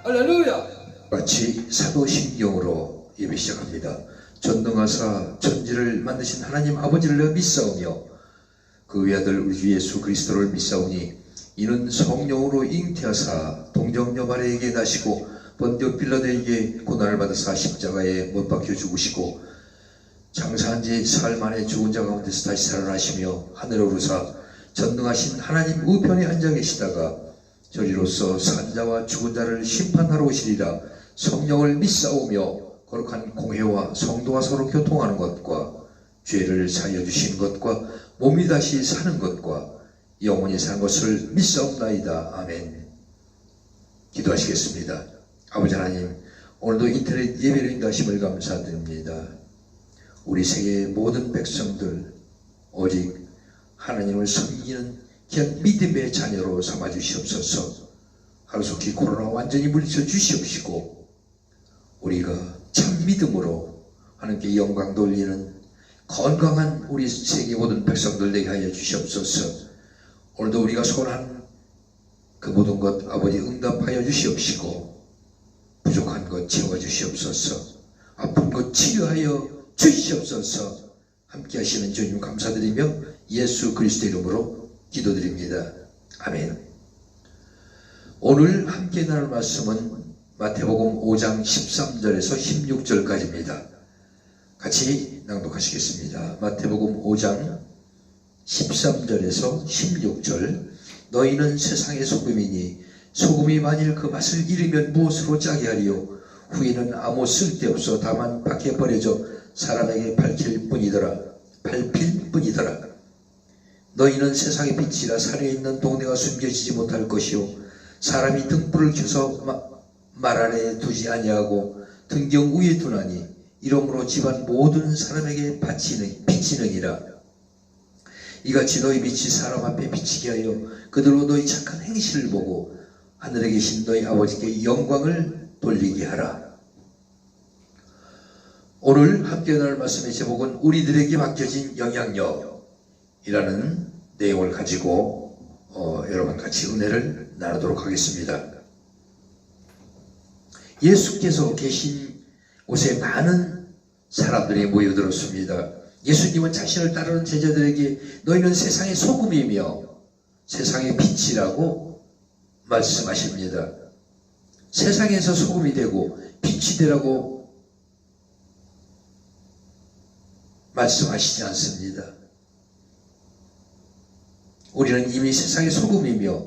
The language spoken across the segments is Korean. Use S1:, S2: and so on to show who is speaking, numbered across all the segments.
S1: 할렐루야.
S2: 같이 사도신경으로 예배 시작합니다. 전능하사 천지를 만드신 하나님 아버지를 내가 믿사오며 그 외아들 우리 주 예수 그리스도를 믿사오니 이는 성령으로 잉태하사 동정녀 마리아에게 나시고 번디오 빌라도에게 고난을 받으사 십자가에 못 박혀 죽으시고 장사한 지 사흘 만에 죽은 자 가운데서 다시 살아나시며 하늘에 오르사 전능하신 하나님 우편에 앉아 계시다가 저리로서 산자와 죽은 자를 심판하러 오시리라. 성령을 믿사오며 거룩한 공회와 성도와 서로 교통하는 것과 죄를 사하여 주시는 것과 몸이 다시 사는 것과 영원히 사는 것을 믿사옵나이다. 아멘. 기도하시겠습니다. 아버지 하나님, 오늘도 인터넷 예배를 인도하심을 감사드립니다. 우리 세계의 모든 백성들 오직 하나님을 섬기는 귀한 믿음의 자녀로 삼아 주시옵소서. 하루속히 코로나 완전히 물리쳐 주시옵시고 우리가 참 믿음으로 하나님께 영광 돌리는 건강한 우리 세계 모든 백성들 되게 하여 주시옵소서. 오늘도 우리가 소원한 그 모든 것 아버지 응답하여 주시옵시고 부족한 것 채워 주시옵소서. 아픈 것 치료하여 주시옵소서. 함께 하시는 주님 감사드리며 예수 그리스도 이름으로 기도드립니다. 아멘. 오늘 함께 나눌 말씀은 마태복음 5장 13절에서 16절까지입니다. 같이 낭독하시겠습니다. 마태복음 5장 13절에서 16절. 너희는 세상의 소금이니 소금이 만일 그 맛을 잃으면 무엇으로 짜게 하리요. 후에는 아무 쓸데없어 다만 밖에 버려져 사람에게 밟힐 뿐이더라. 너희는 세상의 빛이라 산에 있는 동네가 숨겨지지 못할 것이요 사람이 등불을 켜서 말 아래에 두지 아니하고 등경 위에 두나니 이러므로 집안 모든 사람에게 비치느니라. 이같이 너희 빛이 사람 앞에 비치게 하여 그들로 너희 착한 행실을 보고 하늘에 계신 너희 아버지께 영광을 돌리게 하라. 오늘 함께 나눌 말씀의 제목은 우리들에게 맡겨진 영향력이라는 내용을 가지고 여러분 같이 은혜를 나누도록 하겠습니다. 예수께서 계신 곳에 많은 사람들이 모여들었습니다. 예수님은 자신을 따르는 제자들에게 너희는 세상의 소금이며 세상의 빛이라고 말씀하십니다. 세상에서 소금이 되고 빛이 되라고 말씀하시지 않습니다. 우리는 이미 세상의 소금이며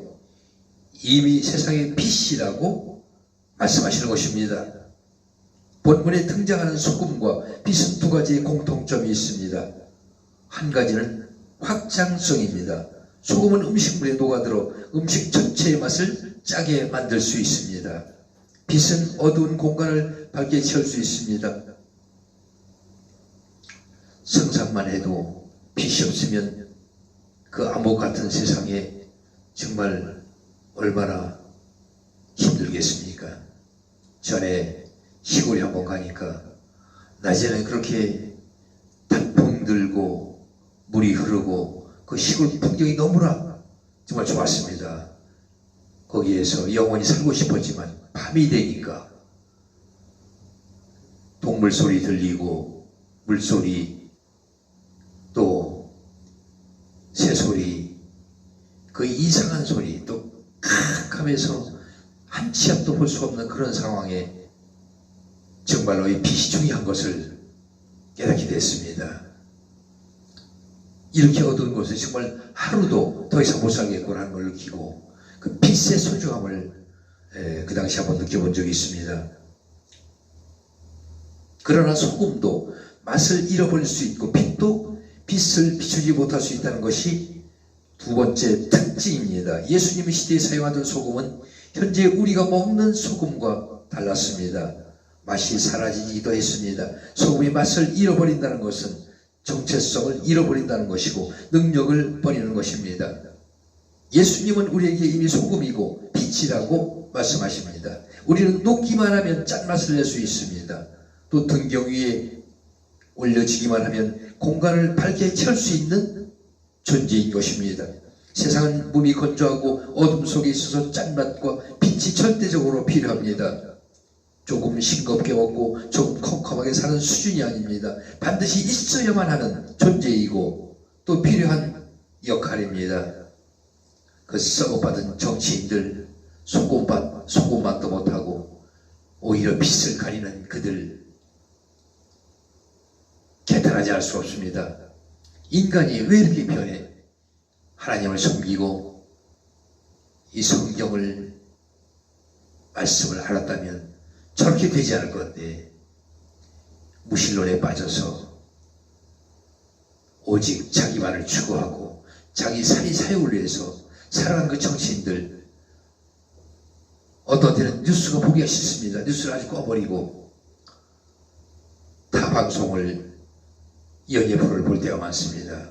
S2: 이미 세상의 빛이라고 말씀하시는 것입니다. 본문에 등장하는 소금과 빛은 두 가지의 공통점이 있습니다. 한 가지는 확장성입니다. 소금은 음식물에 녹아들어 음식 전체의 맛을 짜게 만들 수 있습니다. 빛은 어두운 공간을 밝게 채울 수 있습니다. 상상만 해도 빛이 없으면 그 암흑 같은 세상에 정말 얼마나 힘들겠습니까? 전에 시골에 한번 가니까 낮에는 그렇게 단풍 들고 물이 흐르고 그 시골 풍경이 너무나 정말 좋았습니다. 거기에서 영원히 살고 싶었지만 밤이 되니까 동물 소리 들리고 물소리 또 새소리 그 이상한 소리 또 캄캄해서 한 치 앞도 볼 수 없는 그런 상황에 정말로 이 빛이 중요한 것을 깨닫게 됐습니다. 이렇게 어두운 곳에 정말 하루도 더 이상 못 살겠구나 걸 느끼고 그 빛의 소중함을 그 당시 한번 느껴본 적이 있습니다. 그러나 소금도 맛을 잃어버릴 수 있고 빛도 빛을 비추지 못할 수 있다는 것이 두 번째 특징입니다. 예수님의 시대에 사용하던 소금은 현재 우리가 먹는 소금과 달랐습니다. 맛이 사라지기도 했습니다. 소금의 맛을 잃어버린다는 것은 정체성을 잃어버린다는 것이고 능력을 버리는 것입니다. 예수님은 우리에게 이미 소금이고 빛이라고 말씀하십니다. 우리는 녹기만 하면 짠맛을 낼 수 있습니다. 또 등경 위에 올려지기만 하면 공간을 밝게 채울 수 있는 존재인 것입니다. 세상은 몸이 건조하고 어둠 속에 있어서 짠맛과 빛 빛이 절대적으로 필요합니다. 조금 싱겁게 먹고 조금 컴컴하게 사는 수준이 아닙니다. 반드시 있어야만 하는 존재이고 또 필요한 역할입니다. 그 썩어받은 정치인들, 소금맛도 못하고 오히려 빛을 가리는 그들, 개탄하지 않을 수 없습니다. 인간이 왜 이렇게 변해? 하나님을 섬기고 이 성경을 말씀을 알았다면 저렇게 되지 않을 건데 무신론에 빠져서 오직 자기만을 추구하고 자기 사익을 위해서 살아가는 그 정치인들, 어떤 때는 뉴스가 보기가 싫습니다. 뉴스를 아주 꺼버리고 타 방송을 연예 프로를 볼 때가 많습니다.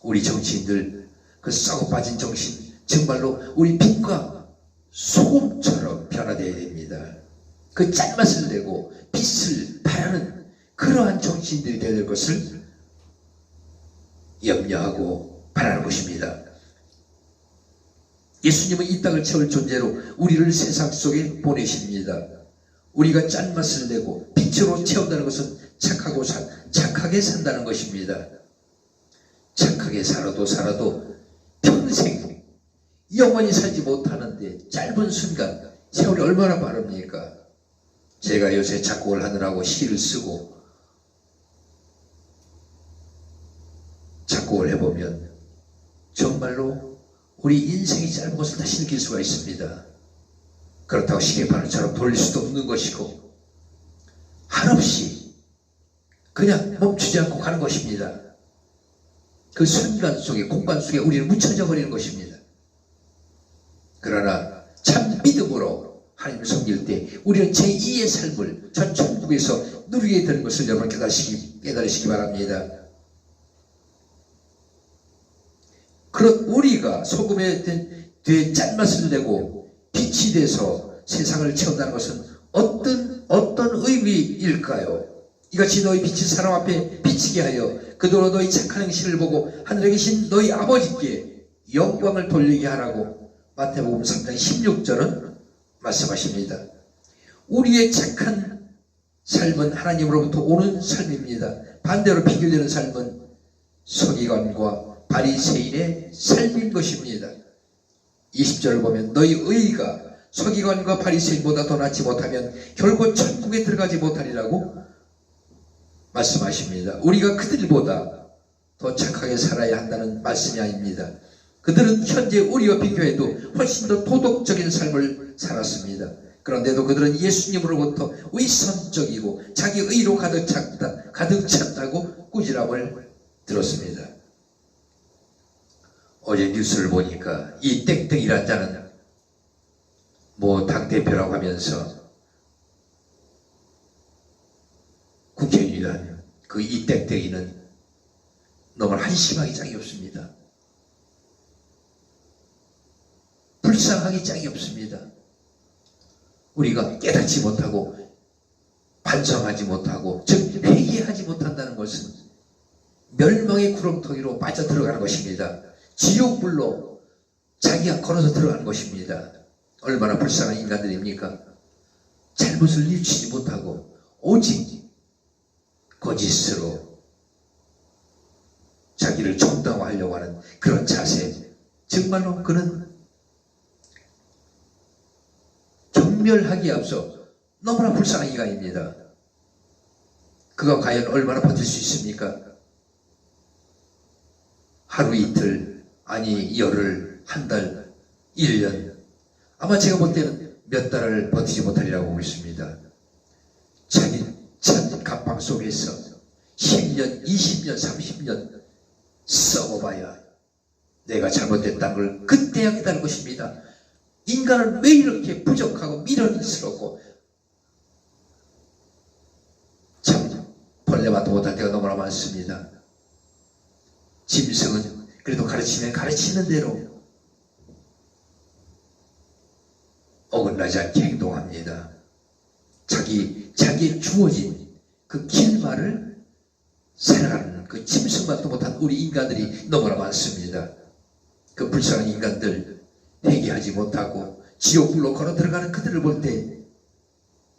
S2: 우리 정치인들 그 썩어 빠진 정신, 정말로 우리 빛과 소금처럼 변화되어야 됩니다. 그 짠맛을 내고 빛을 발하는 그러한 정치인들이 되어야 될 것을 염려하고 바라는 것입니다. 예수님은 이 땅을 채울 존재로 우리를 세상 속에 보내십니다. 우리가 짠맛을 내고 빛으로 채운다는 것은 착하게 산다는 것입니다. 착하게 살아도 평생 영원히 살지 못하는데 짧은 순간, 세월이 얼마나 빠릅니까? 제가 요새 작곡을 하느라고 시를 쓰고 작곡을 해보면 정말로 우리 인생이 짧은 것을 다시 느낄 수가 있습니다. 그렇다고 시계바늘처럼 돌릴 수도 없는 것이고 한없이 그냥 멈추지 않고 가는 것입니다. 그 순간 속에, 공간 속에 우리는 묻혀져 버리는 것입니다. 그러나 참 믿음으로 하나님을 섬길 때 우리는 제2의 삶을 전 천국에서 누리게 되는 것을 여러분 깨달으시기 바랍니다. 그런 우리가 소금에 대해 짠맛을 내고 빛이 돼서 세상을 채운다는 것은 어떤 의미일까요? 이같이 너희 빛이 사람 앞에 비치게 하여 그대로 너희 착한 행실을 보고 하늘에 계신 너희 아버지께 영광을 돌리게 하라고 마태복음 3장 16절은 말씀하십니다. 우리의 착한 삶은 하나님으로부터 오는 삶입니다. 반대로 비교되는 삶은 서기관과 바리새인의 삶인 것입니다. 20절을 보면 너희 의의가 서기관과 바리새인보다 더 낫지 못하면 결국 천국에 들어가지 못하리라고 말씀하십니다. 우리가 그들보다 더 착하게 살아야 한다는 말씀이 아닙니다. 그들은 현재 우리와 비교해도 훨씬 더 도덕적인 삶을 살았습니다. 그런데도 그들은 예수님으로부터 위선적이고 자기 의로 가득 찼다고 꾸지람을 들었습니다. 어제 뉴스를 보니까 이 땡땡이란 자는 당대표라고 하면서 국회의원이라는 그 이 땡땡이는 너무 한심하기 짝이 없습니다. 불쌍하기 짝이 없습니다. 우리가 깨닫지 못하고 반성하지 못하고 즉 회개하지 못한다는 것은 멸망의 구렁텅이로 빠져들어가는 것입니다. 지옥불로 자기가 걸어서 들어가는 것입니다. 얼마나 불쌍한 인간들입니까? 잘못을 뉘우치지 못하고 오직 거짓으로 자기를 정당화하려고 하는 그런 자세, 정말로 그는 경멸하기에 앞서 너무나 불쌍한 인간입니다. 그가 과연 얼마나 버틸 수 있습니까? 하루 이틀, 아니 열흘, 한 달, 1년, 아마 제가 볼 때는 몇 달을 버티지 못하리라고 보고 있습니다. 자기 첫 감방 속에서 10년, 20년, 30년 썩어봐야 내가 잘못됐다는 걸 그때야 깨달은 것입니다. 인간은 왜 이렇게 부족하고 미련스럽고 참 벌레만도 못할 때가 너무나 많습니다. 짐승은 그래도 가르치면 가르치는 대로 어긋나지 않게 행동합니다. 자기의 주어진 그 길말을 살아가는 그 짐승만도 못한 우리 인간들이 너무나 많습니다. 그 불쌍한 인간들, 회개하지 못하고 지옥불로 걸어 들어가는 그들을 볼 때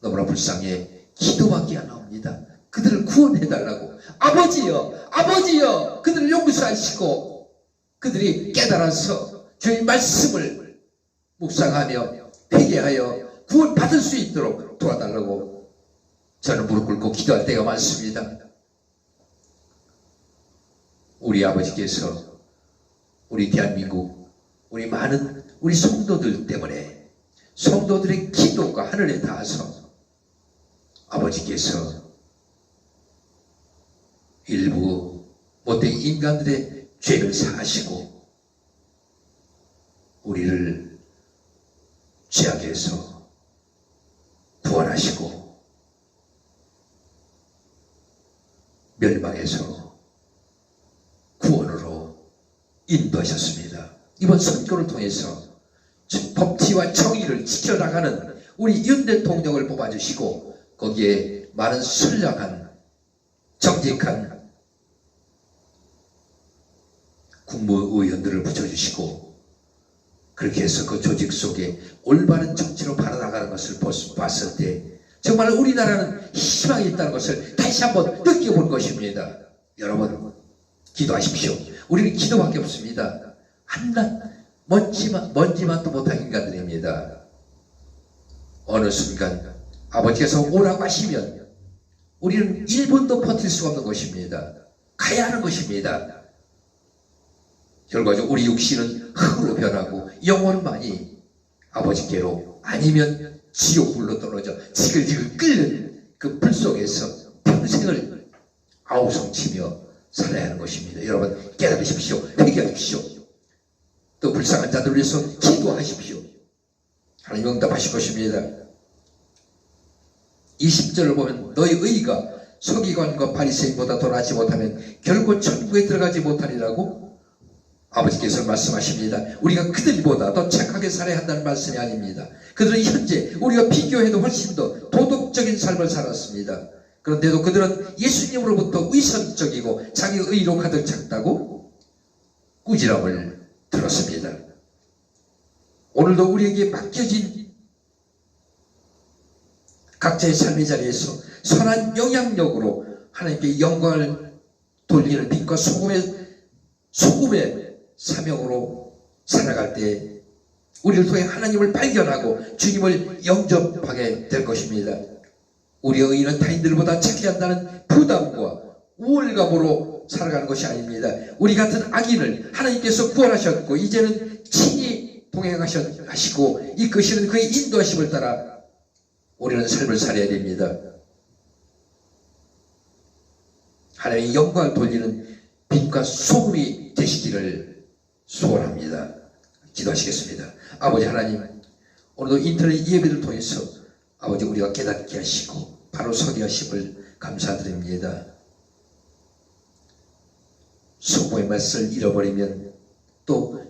S2: 너무나 불쌍해 기도밖에 안 나옵니다. 그들을 구원해달라고. 아버지여, 아버지여, 그들을 용서하시고 그들이 깨달아서 주의 말씀을 묵상하며 회개하여 구원받을 수 있도록 도와달라고 저는 무릎 꿇고 기도할 때가 많습니다. 우리 아버지께서 우리 대한민국, 우리 많은 우리 성도들 때문에 성도들의 기도가 하늘에 닿아서 아버지께서 일부 못된 인간들의 죄를 사하시고 우리를 죄악에서 구원하시고 멸망에서 구원으로 인도하셨습니다. 이번 선거를 통해서 법치와 정의를 지켜나가는 우리 윤 대통령을 뽑아주시고 거기에 많은 선량한 정직한 국무의원들을 붙여주시고 그렇게 해서 그 조직 속에 올바른 정치로 발아나가는 것을 봤을 때 정말 우리나라는 희망이 있다는 것을 다시 한번 느껴본 것입니다. 여러분 기도하십시오. 우리는 기도밖에 없습니다. 한낱 먼지만도 못한 인간들입니다. 어느 순간 아버지께서 오라고 하시면 우리는 1분도 버틸 수가 없는 것입니다. 가야 하는 것입니다. 결과적으로 우리 육신은 흙으로 변하고 영혼만이 아버지께로 아니면 지옥불로 떨어져 지글지글 끓는 그 불 속에서 평생을 아우성치며 살아야 하는 것입니다. 여러분 깨달으십시오. 회개하십시오. 또 불쌍한 자들을 위해서 기도하십시오. 하나님 응답하실 것입니다. 20절을 보면 너희 의가 서기관과 바리새인보다 더 낫지 못하면 결코 천국에 들어가지 못하리라고 아버지께서 말씀하십니다. 우리가 그들보다 더 착하게 살아야 한다는 말씀이 아닙니다. 그들은 현재 우리가 비교해도 훨씬 더 도덕적인 삶을 살았습니다. 그런데도 그들은 예수님으로부터 위선적이고 자기 의로 가득 찼다고 꾸지람을 들었습니다. 오늘도 우리에게 맡겨진 각자의 삶의 자리에서 선한 영향력으로 하나님께 영광을 돌리는 빛과 소금의 사명으로 살아갈 때 우리를 통해 하나님을 발견하고 주님을 영접하게 될 것입니다. 우리의 의는 타인들보다 착해야 한다는 부담과 우월감으로 살아가는 것이 아닙니다. 우리 같은 악인을 하나님께서 구원하셨고 이제는 친히 동행하시고 이끄시는 그의 인도하심을 따라 우리는 삶을 살아야 됩니다. 하나님의 영광을 돌리는 빛과 소금이 되시기를 소원합니다. 기도하시겠습니다. 아버지 하나님, 오늘도 인터넷 예배를 통해서 아버지 우리가 깨닫게 하시고 바로 서게 하심을 감사드립니다. 소금의 맛을 잃어버리면 또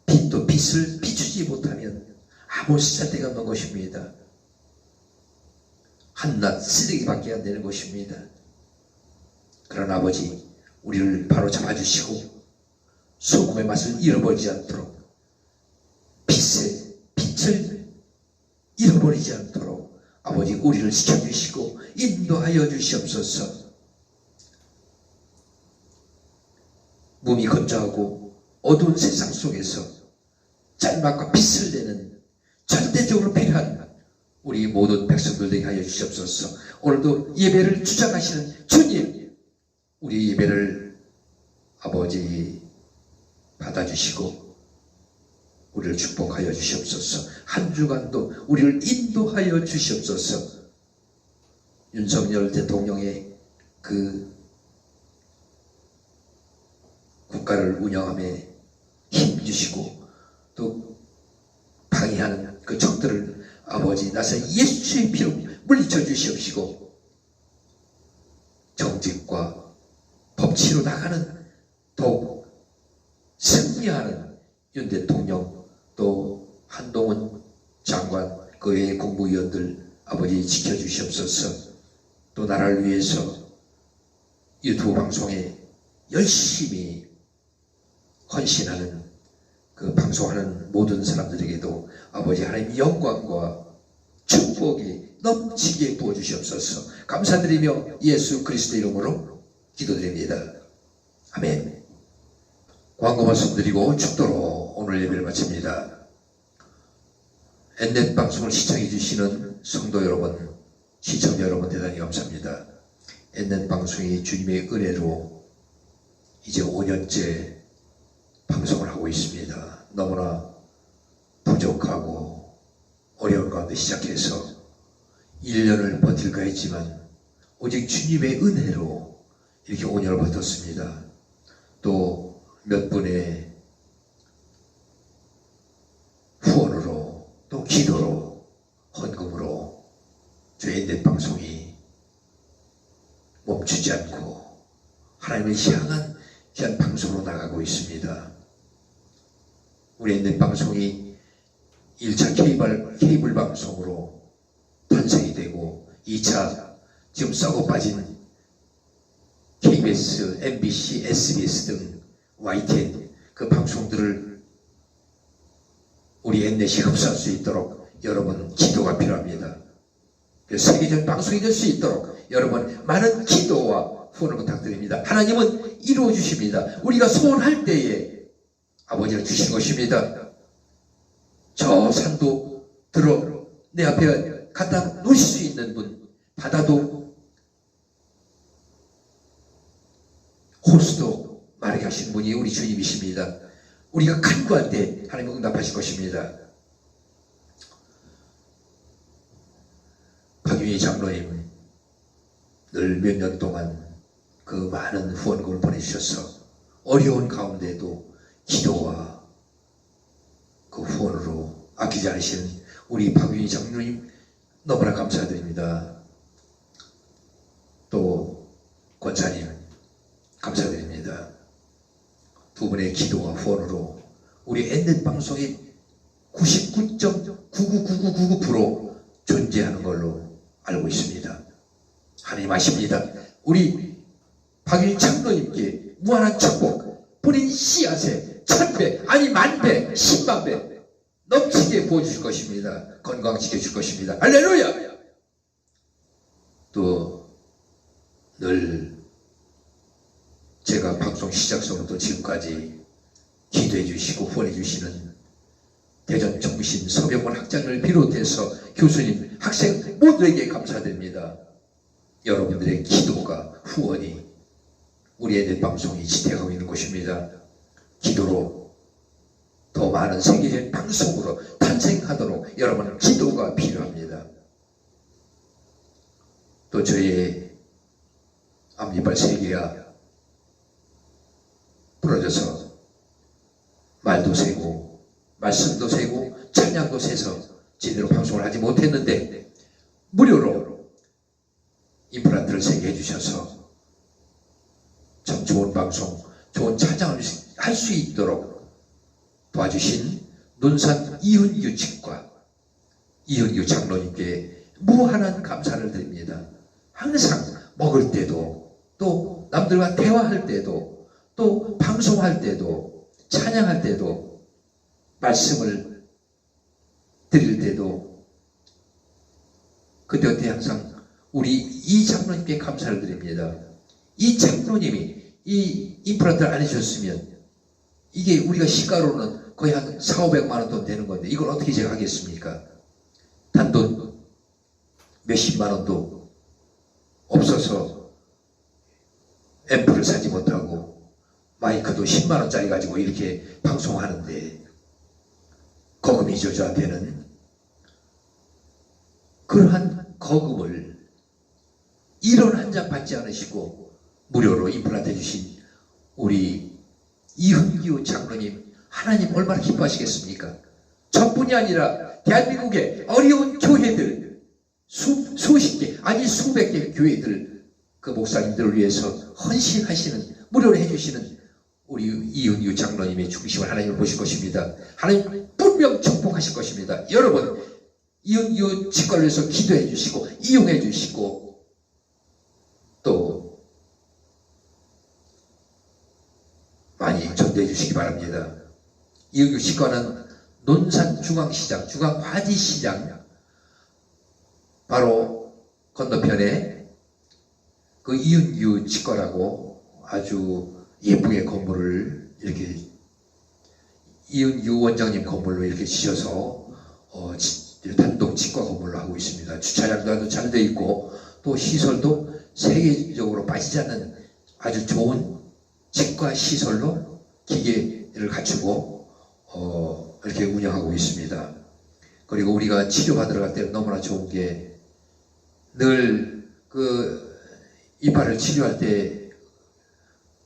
S2: 빛을 비추지 못하면 아무 쓸데가 없는 것입니다. 한낱 쓰레기밖에 안 되는 것입니다. 그러나 아버지 우리를 바로 잡아주시고 소금의 맛을 잃어버리지 않도록 빛을 잃어버리지 않도록 아버지 우리를 지켜주시고 인도하여 주시옵소서. 몸이 건조하고 어두운 세상 속에서 짤막과 빛을 내는 절대적으로 필요한 우리 모든 백성들 되게 하여 주시옵소서. 오늘도 예배를 주장하시는 주님, 우리 예배를 아버지 받아주시고 우리를 축복하여 주시옵소서. 한 주간도 우리를 인도하여 주시옵소서. 윤석열 대통령의 그 국가를 운영함에 힘주시고 또 방해하는 그 적들을 아버지 나서 예수의 피로 물리쳐 주시옵시고 정직과 법치로 나가는 더욱 승리하는 윤 대통령 또 한동훈 장관 그 외의 국무위원들 아버지 지켜주시옵소서. 또 나라를 위해서 유튜브 방송에 열심히 헌신하는 그 그 방송하는 모든 사람들에게도 아버지 하나님의 영광과 축복이 넘치게 부어주시옵소서. 감사드리며 예수 그리스도 이름으로 기도드립니다. 아멘. 광고 말씀드리고 축도로 오늘 예배를 마칩니다. 엔넷 방송을 시청해 주시는 성도 여러분, 시청자 여러분 대단히 감사합니다. 엔넷 방송이 주님의 은혜로 이제 5년째 방송을 하고 있습니다. 너무나 부족하고 어려운 가운데 시작해서 1년을 버틸까 했지만 오직 주님의 은혜로 이렇게 5년을 버텼습니다. 또 몇 분의 후원으로 또 기도로 헌금으로 저희 엔넷 방송이 멈추지 않고 하나님을 향한 귀한 방송으로 나가고 있습니다. 우리 엔넷 방송이 1차 케이블 방송으로 탄생이 되고 2차 지금 썩어 빠진 KBS, MBC, SBS 등 YTN 그 방송들을 우리 엔넷이 흡수할 수 있도록 여러분 기도가 필요합니다. 세계적 방송이 될 수 있도록 여러분 많은 기도와 후원을 부탁드립니다. 하나님은 이루어 주십니다. 우리가 소원할 때에 아버지를 주신 것입니다. 저 산도 들어 내 앞에 갖다 놓으실 수 있는 분, 바다도 호수도 마르게 하신 분이 우리 주님이십니다. 우리가 간구할 때 하나님은 응답하실 것입니다. 박윤희 장로님 늘 몇 년 동안 그 많은 후원금을 보내주셔서 어려운 가운데도 기도와 그 후원으로 아끼지 않으시는 우리 박윤희 장로님 너무나 감사드립니다. 또 권사님 감사드립니다. 두 분의 기도와 후원으로 우리 엔넷 방송이 99.99999% 존재하는 걸로 알고 있습니다. 하나님 아십니다. 우리 박윤희 장로님께 무한한 축복, 뿌린 씨앗에 1000배 아니 10,000배 100,000배 넘치게 부어주실 것입니다. 건강 지켜줄 것입니다. 할렐루야. 또 늘 제가 방송 시작서부터 지금까지 기도해 주시고 후원해 주시는 대전 정신 서병원 학장을 비롯해서 교수님, 학생 모두에게 감사드립니다. 여러분들의 기도가 후원이 우리 애들 방송이 지탱하고 있는 것입니다. 기도로 더 많은 세계적 방송으로 탄생하도록 여러분 기도가 필요합니다. 또 저의 앞니빨 3개가 부러져서 말도 세고 말씀도 세고 찬양도 세서 제대로 방송을 하지 못했는데 무료로 임플란트를 세게 해주셔서 참 좋은 방송, 좋은 찬양을 할 수 있도록 도와주신 논산 이훈규 치과 이훈규 장로님께 무한한 감사를 드립니다. 항상 먹을 때도 또 남들과 대화할 때도 또 방송할 때도 찬양할 때도 말씀을 드릴 때도 그때 항상 우리 이 장로님께 감사를 드립니다. 이 장로님이 이 임플란트를 안 해주셨으면 이게 우리가 시가로는 거의 한 4,500만 원 돈 되는 건데 이걸 어떻게 제가 하겠습니까? 단돈 몇십만 원도 없어서 앰프를 사지 못하고 마이크도 10만 원짜리 가지고 이렇게 방송하는데 거금이죠. 저한테는 그러한 거금을 1원 한 장 받지 않으시고 무료로 임플란트 해주신 우리 이훈규 장로님 하나님 얼마나 기뻐하시겠습니까? 저뿐이 아니라 대한민국의 어려운 교회들 수십 개 아니 수백 개 교회들 그 목사님들을 위해서 헌신하시는 무료로 해주시는 우리 이훈규 장로님의 중심을 하나님을 보실 것입니다. 하나님 분명 축복하실 것입니다. 여러분 이훈규 치과를 위해서 기도해 주시고 이용해 주시고 또 많이 전도해 주시기 바랍니다. 이은규 치과는 논산중앙시장, 중앙화지시장 바로 건너편에 그 이은규 치과라고 아주 예쁘게 건물을 이렇게 이은규 원장님 건물로 이렇게 지어서 단독 치과 건물로 하고 있습니다. 주차장도 아주 잘 되어 있고 또 시설도 세계적으로 빠지지 않는 아주 좋은 치과 시설로 기계를 갖추고 이렇게 운영하고 있습니다. 그리고 우리가 치료받으러 갈 때 너무나 좋은 게 늘 그 이빨을 치료할 때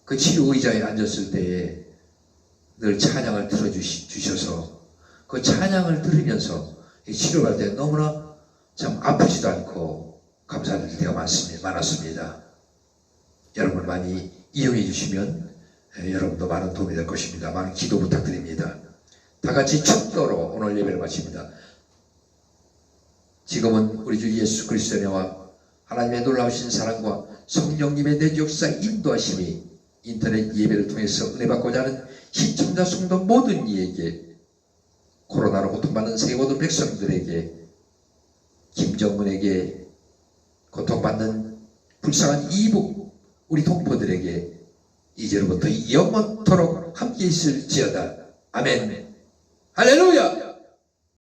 S2: 그 치료 의자에 앉았을 때에 늘 찬양을 들어주셔서 그 찬양을 들으면서 치료할 때 너무나 참 아프지도 않고 감사할 때가 많았습니다. 여러분 많이 이용해 주시면 여러분도 많은 도움이 될 것입니다. 많은 기도 부탁드립니다. 다 같이 축도로 오늘 예배를 마칩니다. 지금은 우리 주 예수 그리스도의 은혜와 하나님의 놀라우신 사랑과 성령님의 내 역사 인도하심이 인터넷 예배를 통해서 은혜 받고자 하는 시청자 성도 모든 이에게, 코로나로 고통받는 세계 모든 백성들에게, 김정은에게, 고통받는 불쌍한 이북 우리 동포들에게 이제로부터 영원토록 함께 있을지어다. 아멘. 할렐루야.